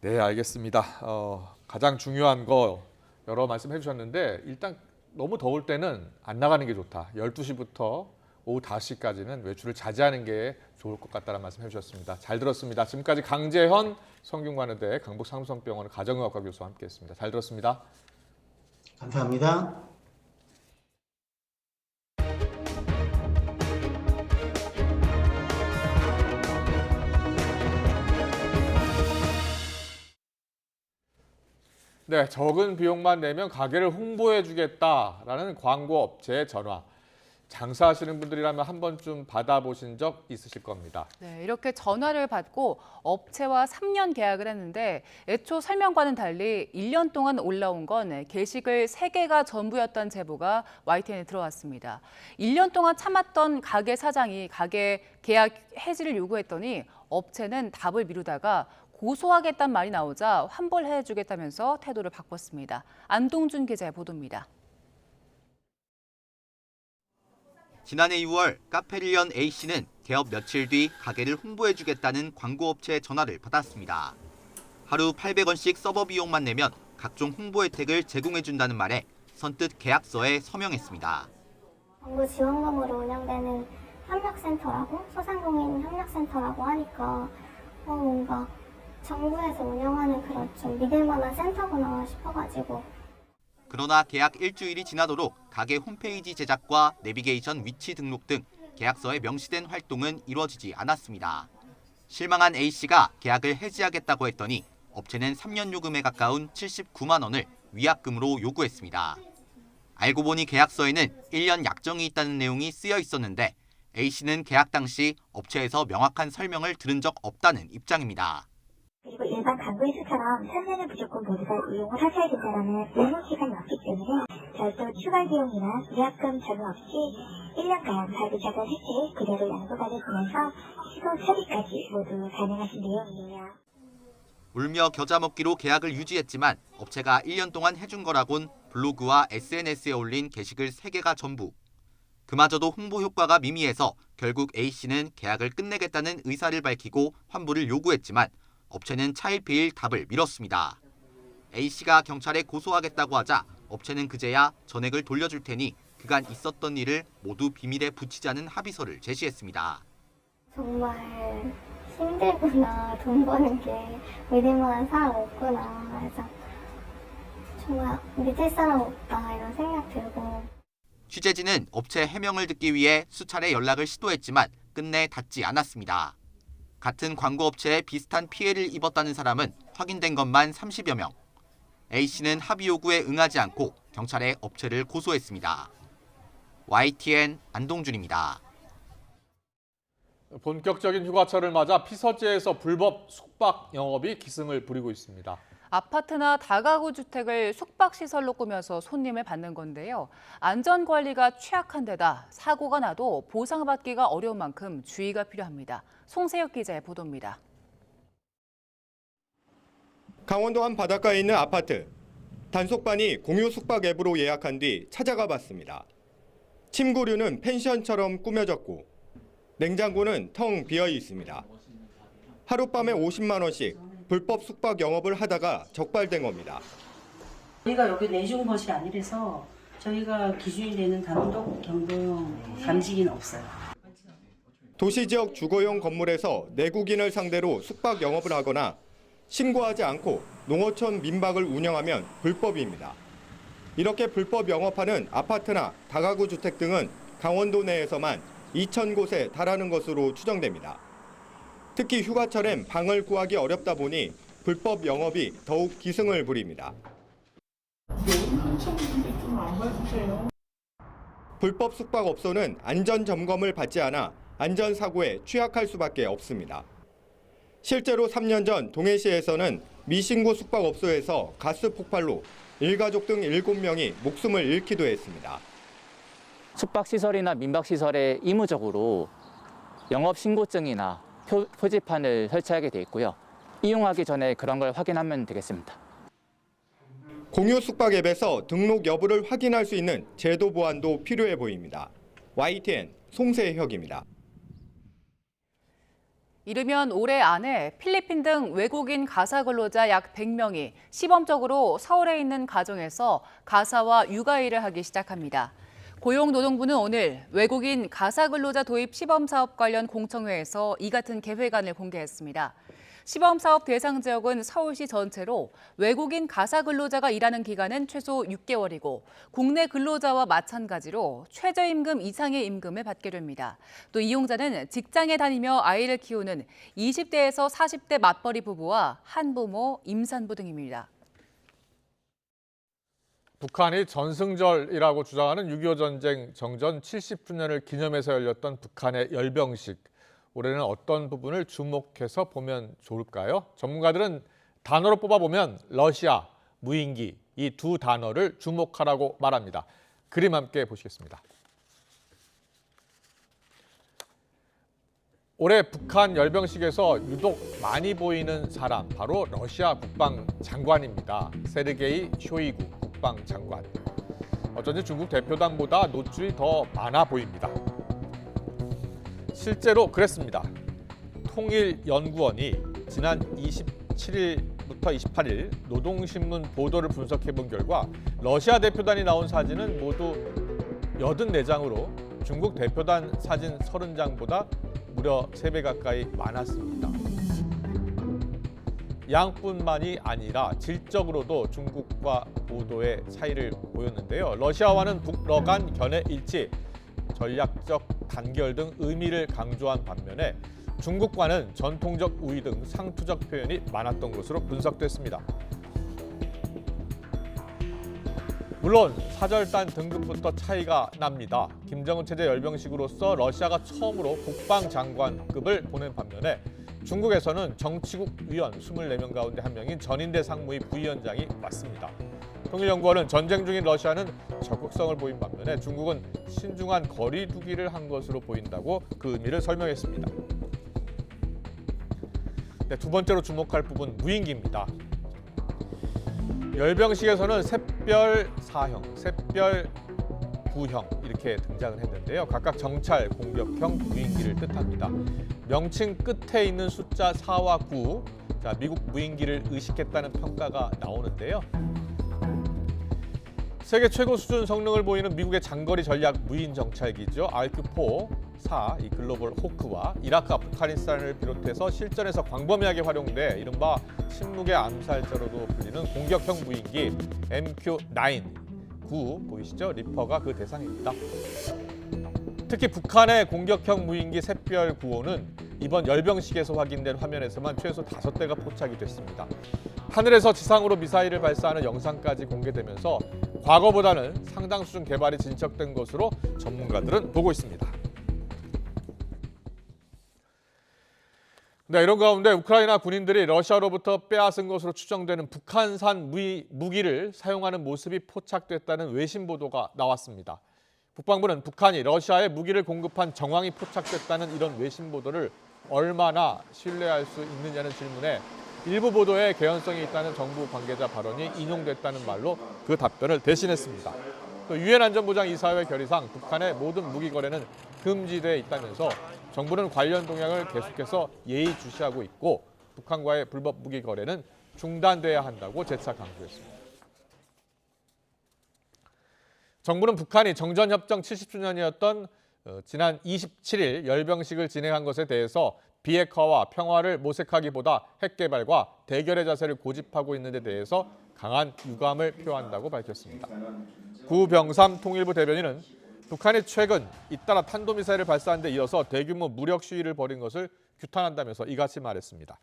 네, 알겠습니다. 가장 중요한 거 여러 말씀해 주셨는데 일단 너무 더울 때는 안 나가는 게 좋다. 12시부터 오후 5시까지는 외출을 자제하는 게 좋을 것 같다는 말씀 해주셨습니다. 잘 들었습니다. 지금까지 강재현 성균관의대 강북상성병원 가정의학과 교수와 함께했습니다. 잘 들었습니다. 감사합니다. 네, 적은 비용만 내면 가게를 홍보해 주겠다라는 광고 업체의 전화. 장사하시는 분들이라면 한 번쯤 받아보신 적 있으실 겁니다. 네, 이렇게 전화를 받고 업체와 3년 계약을 했는데 애초 설명과는 달리 1년 동안 올라온 건 게시글 3개가 전부였던 제보가 YTN에 들어왔습니다. 1년 동안 참았던 가게 사장이 가게 계약 해지를 요구했더니 업체는 답을 미루다가 고소하겠다는 말이 나오자 환불해주겠다면서 태도를 바꿨습니다. 안동준 기자의 보도입니다. 지난해 6월 카페리언 A씨는 개업 며칠 뒤 가게를 홍보해주겠다는 광고업체의 전화를 받았습니다. 하루 800원씩 서버 비용만 내면 각종 홍보 혜택을 제공해준다는 말에 선뜻 계약서에 서명했습니다. 정부 지원금으로 운영되는 협력센터라고 소상공인 협력센터라고 하니까 뭔가 정부에서 운영하는 그런 좀 믿을 만한 센터구나 싶어가지고. 그러나 계약 일주일이 지나도록 가게 홈페이지 제작과 내비게이션 위치 등록 등 계약서에 명시된 활동은 이루어지지 않았습니다. 실망한 A씨가 계약을 해지하겠다고 했더니 업체는 3년 요금에 가까운 79만 원을 위약금으로 요구했습니다. 알고 보니 계약서에는 1년 약정이 있다는 내용이 쓰여 있었는데 A씨는 계약 당시 업체에서 명확한 설명을 들은 적 없다는 입장입니다. 그리고 일반 광고의 수처럼 3년은 무조건 모두 다 이용을 하셔야 된다는 의무 기간이 없기 때문에 별도 추가 비용이나 위약금 적용 없이 1년간 발부자금 혜택 그대로 양도받을 보면서 시도 처리까지 모두 가능하신 내용이에요. 울며 겨자 먹기로 계약을 유지했지만 업체가 1년 동안 해준 거라곤 블로그와 SNS에 올린 게시글 3개가 전부. 그마저도 홍보 효과가 미미해서 결국 A씨는 계약을 끝내겠다는 의사를 밝히고 환불을 요구했지만 업체는 차일피일 답을 미뤘습니다. A씨가 경찰에 고소하겠다고 하자 업체는 그제야 전액을 돌려줄 테니 그간 있었던 일을 모두 비밀에 붙이자는 합의서를 제시했습니다. 정말 힘들구나, 돈 버는 게 믿을 만한 사람 없구나. 그래서 정말 믿을 사람 없다 이런 생각 들고. 취재진은 업체 해명을 듣기 위해 수차례 연락을 시도했지만 끝내 닿지 않았습니다. 같은 광고업체에 비슷한 피해를 입었다는 사람은 확인된 것만 30여 명. A씨는 합의 요구에 응하지 않고 경찰에 업체를 고소했습니다. YTN 안동준입니다. 본격적인 휴가철을 맞아 피서지에서 불법 숙박 영업이 기승을 부리고 있습니다. 아파트나 다가구 주택을 숙박시설로 꾸며서 손님을 받는 건데요. 안전관리가 취약한 데다 사고가 나도 보상받기가 어려운 만큼 주의가 필요합니다. 송세혁 기자의 보도입니다. 강원도 한 바닷가에 있는 아파트. 단속반이 공유 숙박 앱으로 예약한 뒤 찾아가 봤습니다. 침구류는 펜션처럼 꾸며졌고 냉장고는 텅 비어 있습니다. 하룻밤에 50만 원씩 불법 숙박 영업을 하다가 적발된 겁니다. 저희가 여기 내준 것이 아니라서 저희가 기준이 되는 감독, 경보, 감식인 없어요. 도시지역 주거용 건물에서 내국인을 상대로 숙박 영업을 하거나 신고하지 않고 농어촌 민박을 운영하면 불법입니다. 이렇게 불법 영업하는 아파트나 다가구 주택 등은 강원도 내에서만 2,000곳에 달하는 것으로 추정됩니다. 특히 휴가철엔 방을 구하기 어렵다 보니 불법 영업이 더욱 기승을 부립니다. 불법 숙박업소는 안전점검을 받지 않아 안전사고에 취약할 수밖에 없습니다. 실제로 3년 전 동해시에서는 미신고 숙박업소에서 가스 폭발로 일가족 등 7명이 목숨을 잃기도 했습니다. 숙박시설이나 민박시설에 의무적으로 영업신고증이나 표지판을 설치하게 돼 있고요. 이용하기 전에 그런 걸 확인하면 되겠습니다. 공유 숙박 앱에서 등록 여부를 확인할 수 있는 제도 보완도 필요해 보입니다. YTN 송세혁입니다. 이르면 올해 안에 필리핀 등 외국인 가사 근로자 약 100명이 시범적으로 서울에 있는 가정에서 가사와 육아일을 하기 시작합니다. 고용노동부는 오늘 외국인 가사 근로자 도입 시범사업 관련 공청회에서 이 같은 계획안을 공개했습니다. 시범사업 대상 지역은 서울시 전체로 외국인 가사 근로자가 일하는 기간은 최소 6개월이고 국내 근로자와 마찬가지로 최저임금 이상의 임금을 받게 됩니다. 또 이용자는 직장에 다니며 아이를 키우는 20대에서 40대 맞벌이 부부와 한부모, 임산부 등입니다. 북한이 전승절이라고 주장하는 6.25 전쟁 정전 70주년을 기념해서 열렸던 북한의 열병식. 올해는 어떤 부분을 주목해서 보면 좋을까요? 전문가들은 단어로 뽑아보면 러시아, 무인기 이 두 단어를 주목하라고 말합니다. 그림 함께 보시겠습니다. 올해 북한 열병식에서 유독 많이 보이는 사람 바로 러시아 국방장관입니다. 세르게이 쇼이구 국방장관. 어쩐지 중국 대표단보다 노출이 더 많아 보입니다. 실제로 그랬습니다. 통일연구원이 지난 27일부터 28일 노동신문 보도를 분석해본 결과 러시아 대표단이 나온 사진은 모두 84장으로 중국 대표단 사진 30장보다 무려 3배 가까이 많았습니다. 양뿐만이 아니라 질적으로도 중국과 보도의 차이를 보였는데요. 러시아와는 북러 간 견해 일치, 전략적 단결 등 의미를 강조한 반면에 중국과는 전통적 우위 등 상투적 표현이 많았던 것으로 분석됐습니다. 물론 사절단 등급부터 차이가 납니다. 김정은 체제 열병식으로서 러시아가 처음으로 국방장관급을 보낸 반면에 중국에서는 정치국 위원 24명 가운데 한 명인 전인대 상무위 부위원장이 왔습니다. 통일연구원은 전쟁 중인 러시아는 적극성을 보인 반면에 중국은 신중한 거리 두기를 한 것으로 보인다고 그 의미를 설명했습니다. 네, 두 번째로 주목할 부분 무인기입니다. 열병식에서는 샛별 4형, 샛별 9형 이렇게 등장을 했는데요. 각각 정찰, 공격형 무인기를 뜻합니다. 명칭 끝에 있는 숫자 4와 9, 미국 무인기를 의식했다는 평가가 나오는데요. 세계 최고 수준 성능을 보이는 미국의 장거리 전략 무인 정찰기죠. 아크-4, 이 글로벌 호크와 이라크, 아프가니스탄을 비롯해서 실전에서 광범위하게 활용돼 이른바 침묵의 암살자로도 불리는 공격형 무인기 MQ-9 보이시죠? 리퍼가 그 대상입니다. 특히 북한의 공격형 무인기 샛별 9호는 이번 열병식에서 확인된 화면에서만 최소 5대가 포착이 됐습니다. 하늘에서 지상으로 미사일을 발사하는 영상까지 공개되면서 과거보다는 상당 수준 개발이 진척된 것으로 전문가들은 보고 있습니다. 네, 이런 가운데 우크라이나 군인들이 러시아로부터 빼앗은 것으로 추정되는 북한산 무기를 사용하는 모습이 포착됐다는 외신 보도가 나왔습니다. 국방부는 북한이 러시아에 무기를 공급한 정황이 포착됐다는 이런 외신 보도를 얼마나 신뢰할 수 있느냐는 질문에 일부 보도에 개연성이 있다는 정부 관계자 발언이 인용됐다는 말로 그 답변을 대신했습니다. 또 유엔 안전보장 이사회 결의상 북한의 모든 무기 거래는 금지돼 있다면서 정부는 관련 동향을 계속해서 예의주시하고 있고 북한과의 불법 무기 거래는 중단돼야 한다고 재차 강조했습니다. 정부는 북한이 정전협정 70주년이었던 지난 27일 열병식을 진행한 것에 대해서 비핵화와 평화를 모색하기보다 핵 개발과 대결의 자세를 고집하고 있는 데 대해서 강한 유감을 표한다고 밝혔습니다. 구병삼 통일부 대변인은 북한이 최근 잇따라 탄도미사일을 발사한 데 이어서 대규모 무력 시위를 벌인 것을 규탄한다면서 이같이 말했습니다.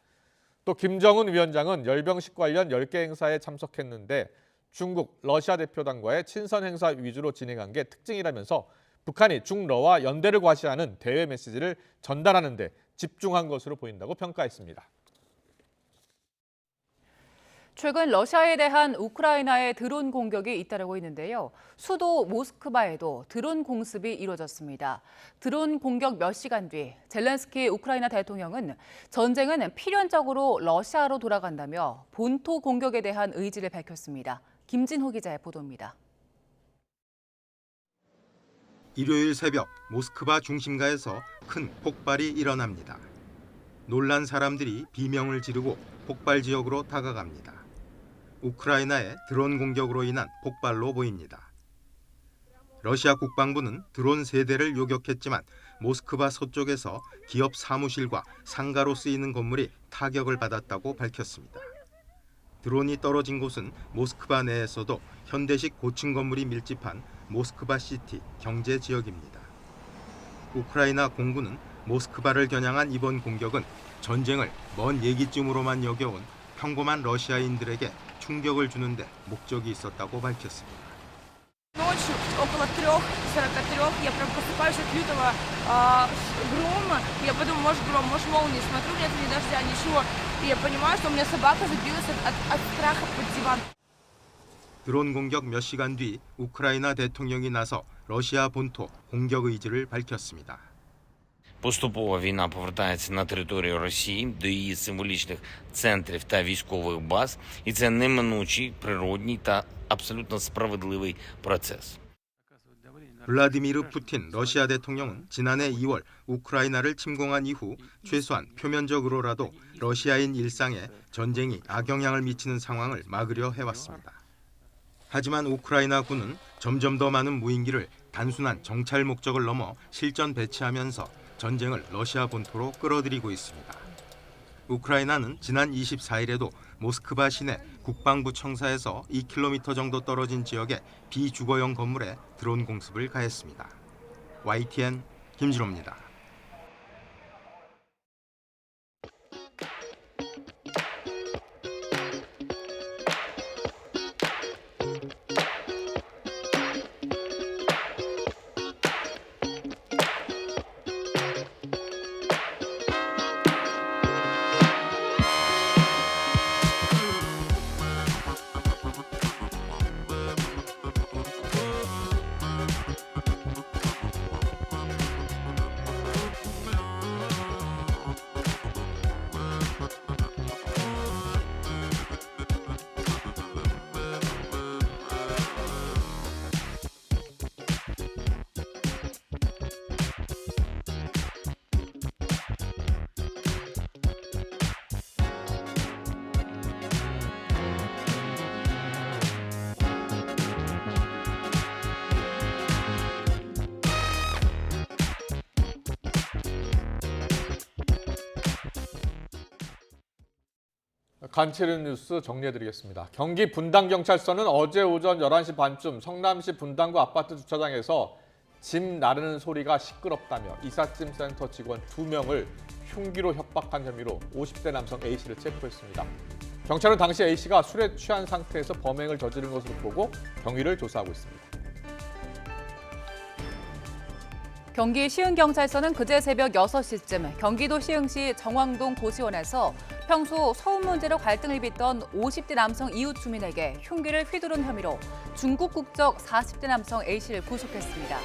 또 김정은 위원장은 열병식 관련 10개 행사에 참석했는데 중국, 러시아 대표단과의 친선 행사 위주로 진행한 게 특징이라면서 북한이 중러와 연대를 과시하는 대외 메시지를 전달하는 데 집중한 것으로 보인다고 평가했습니다. 최근 러시아에 대한 우크라이나의 드론 공격이 잇따르고 있는데요. 수도 모스크바에도 드론 공습이 이루어졌습니다. 드론 공격 몇 시간 뒤 젤렌스키 우크라이나 대통령은 전쟁은 필연적으로 러시아로 돌아간다며 본토 공격에 대한 의지를 밝혔습니다. 김진호 기자의 보도입니다. 일요일 새벽 모스크바 중심가에서 큰 폭발이 일어납니다. 놀란 사람들이 비명을 지르고 폭발 지역으로 다가갑니다. 우크라이나의 드론 공격으로 인한 폭발로 보입니다. 러시아 국방부는 드론 3대를 요격했지만 모스크바 서쪽에서 기업 사무실과 상가로 쓰이는 건물이 타격을 받았다고 밝혔습니다. 드론이 떨어진 곳은 모스크바 내에서도 현대식 고층 건물이 밀집한 모스크바 시티 경제 지역입니다. 우크라이나 공군은 모스크바를 겨냥한 이번 공격은 전쟁을 먼 얘기쯤으로만 여겨온 평범한 러시아인들에게 충격을 주는데 목적이 있었다고 밝혔습니다. Ночью около 3:43 я прям просыпаюсь от лютого грома. Я подумала, может гром, может молния. Смотрю, нет ни дождя, ничего. И я понимаю, что у меня собака забилась от страха под диван. 드론 공격 몇 시간 뒤 우크라이나 대통령이 나서 러시아 본토 공격 의지를 밝혔습니다. Поступово війна повертається на територію Росії до її символічних центрів та військових баз, і це неминучий, природній та абсолютно справедливий процес. 블라디미르 푸틴 러시아 대통령은 지난해 2월 우크라이나를 침공한 이후 최소한 표면적으로라도 러시아인 일상에 전쟁이 악영향을 미치는 상황을 막으려 해왔습니다. 하지만 우크라이나 군은 점점 더 많은 무인기를 단순한 정찰 목적을 넘어 실전 배치하면서 전쟁을 러시아 본토로 끌어들이고 있습니다. 우크라이나는 지난 24일에도 모스크바 시내 국방부 청사에서 2km 정도 떨어진 지역의 비주거용 건물에 드론 공습을 가했습니다. YTN 김진호입니다. 간추린 뉴스 정리해드리겠습니다. 경기 분당경찰서는 어제 오전 11시 반쯤 성남시 분당구 아파트 주차장에서 짐 나르는 소리가 시끄럽다며 이삿짐 센터 직원 2명을 흉기로 협박한 혐의로 50대 남성 A씨를 체포했습니다. 경찰은 당시 A씨가 술에 취한 상태에서 범행을 저지른 것으로 보고 경위를 조사하고 있습니다. 경기 시흥경찰서는 그제 새벽 6시쯤 경기도 시흥시 정왕동 고시원에서 평소 소음 문제로 갈등을 빚던 50대 남성 이웃 주민에게 흉기를 휘두른 혐의로 중국 국적 40대 남성 A씨를 구속했습니다.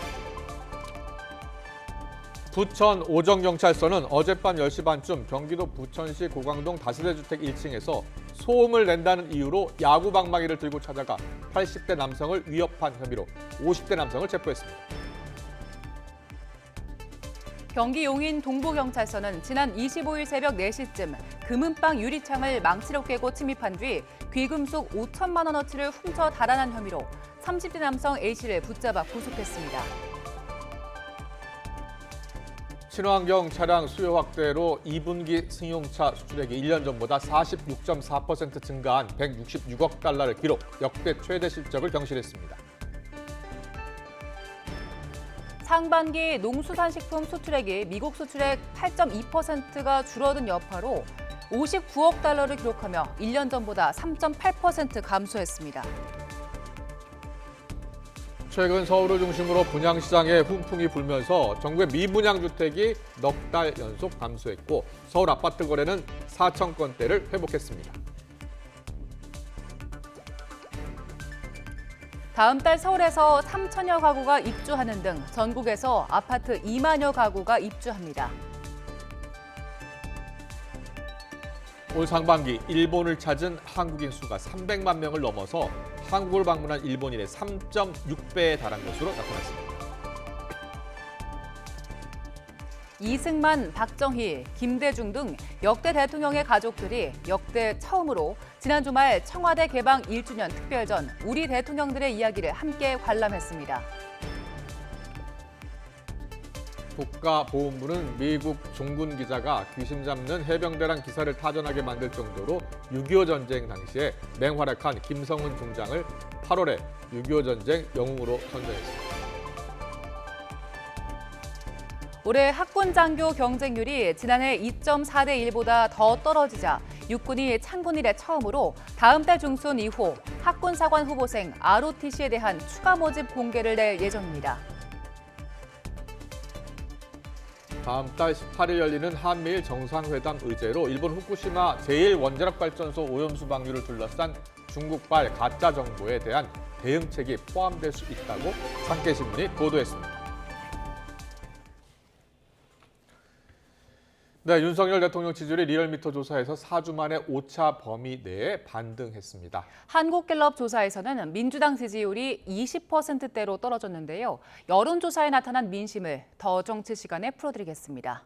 부천 오정경찰서는 어젯밤 10시 반쯤 경기도 부천시 고강동 다세대 주택 1층에서 소음을 낸다는 이유로 야구 방망이를 들고 찾아가 80대 남성을 위협한 혐의로 50대 남성을 체포했습니다. 경기 용인 동부경찰서는 지난 25일 새벽 4시쯤 금은방 유리창을 망치로 깨고 침입한 뒤 귀금속 5천만 원어치를 훔쳐 달아난 혐의로 30대 남성 A씨를 붙잡아 구속했습니다. 친환경 차량 수요 확대로 2분기 승용차 수출액이 1년 전보다 46.4% 증가한 166억 달러를 기록, 역대 최대 실적을 경신했습니다. 상반기 농수산식품 수출액이 미국 수출액 8.2%가 줄어든 여파로 59억 달러를 기록하며 1년 전보다 3.8% 감소했습니다. 최근 서울을 중심으로 분양시장에 훈풍이 불면서 전국의 미분양 주택이 넉 달 연속 감소했고 서울 아파트 거래는 4천 건대를 회복했습니다. 다음 달 서울에서 3천여 가구가 입주하는 등 전국에서 아파트 2만여 가구가 입주합니다. 올 상반기 일본을 찾은 한국인 수가 300만 명을 넘어서 한국을 방문한 일본인의 3.6배에 달한 것으로 나타났습니다. 이승만, 박정희, 김대중 등 역대 대통령의 가족들이 역대 처음으로 지난 주말 청와대 개방 1주년 특별전 우리 대통령들의 이야기를 함께 관람했습니다. 국가보훈부는 미국 종군 기자가 귀신 잡는 해병대란 기사를 타전하게 만들 정도로 6.25 전쟁 당시에 맹활약한 김성훈 중장을 8월에 6.25 전쟁 영웅으로 선정했습니다. 올해 학군 장교 경쟁률이 지난해 2.4대 1보다 더 떨어지자 육군이 창군 이래 처음으로 다음 달 중순 이후 학군 사관 후보생 ROTC에 대한 추가 모집 공개를 낼 예정입니다. 다음 달 18일 열리는 한미일 정상회담 의제로 일본 후쿠시마 제1원자력발전소 오염수 방류를 둘러싼 중국발 가짜 정보에 대한 대응책이 포함될 수 있다고 산케신문이 보도했습니다. 네, 윤석열 대통령 지지율이 리얼미터 조사에서 4주 만에 오차 범위 내에 반등했습니다. 한국갤럽 조사에서는 민주당 지지율이 20%대로 떨어졌는데요. 여론조사에 나타난 민심을 더 정치 시간에 풀어드리겠습니다.